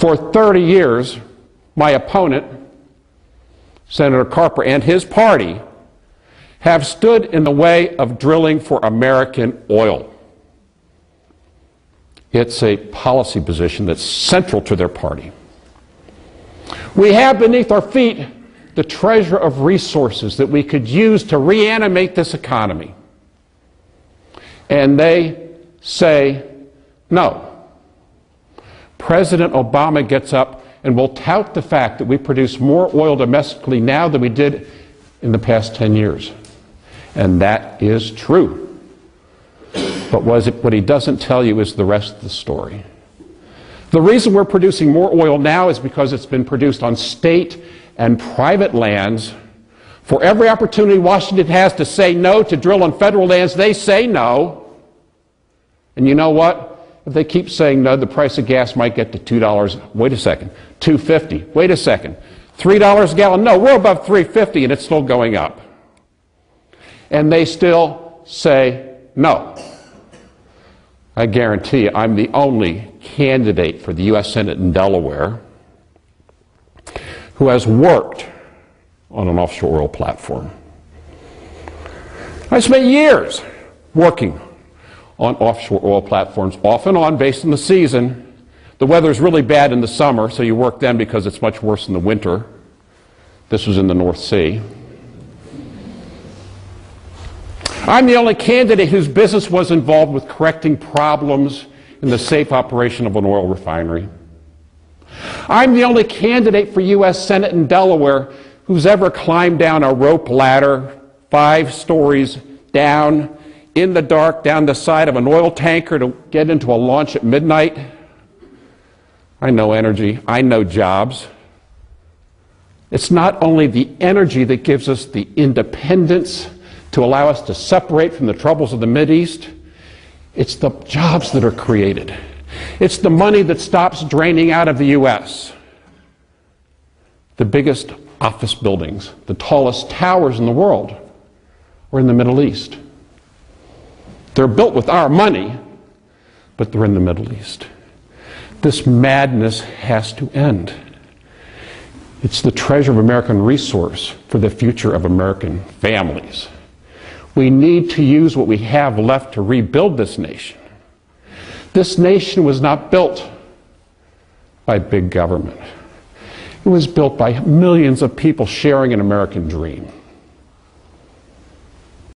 For 30 years, my opponent, Senator Carper, and his party have stood in the way of drilling for American oil. It's a policy position that's central to their party. We have beneath our feet the treasure of resources that we could use to reanimate this economy. And they say no. President Obama gets up and will tout the fact that we produce more oil domestically now than we did in the past 10 years. And that is true. But what he doesn't tell you is the rest of the story. The reason we're producing more oil now is because it's been produced on state and private lands. For every opportunity Washington has to say no to drill on federal lands, they say no. And you know what? If they keep saying no, the price of gas might get to $2. Wait a second. $2.50. Wait a second. $3 a gallon. No, we're above $3.50 and it's still going up. And they still say no. I guarantee you, I'm the only candidate for the U.S. Senate in Delaware who has worked on an offshore oil platform. I spent years working on offshore oil platforms, off and on, based on the season. The weather's really bad in the summer, so you work then because it's much worse in the winter. This was in the North Sea. I'm the only candidate whose business was involved with correcting problems in the safe operation of an oil refinery. I'm the only candidate for U.S. Senate in Delaware who's ever climbed down a rope ladder 5 stories down in the dark down the side of an oil tanker to get into a launch at midnight. I know energy. I know jobs. It's not only the energy that gives us the independence to allow us to separate from the troubles of the Mideast. It's the jobs that are created. It's the money that stops draining out of the U.S. The biggest office buildings, the tallest towers in the world, are in the Middle East. They're built with our money, but they're in the Middle East. This madness has to end. It's the treasure of American resource for the future of American families. We need to use what we have left to rebuild this nation. This nation was not built by big government. It was built by millions of people sharing an American dream.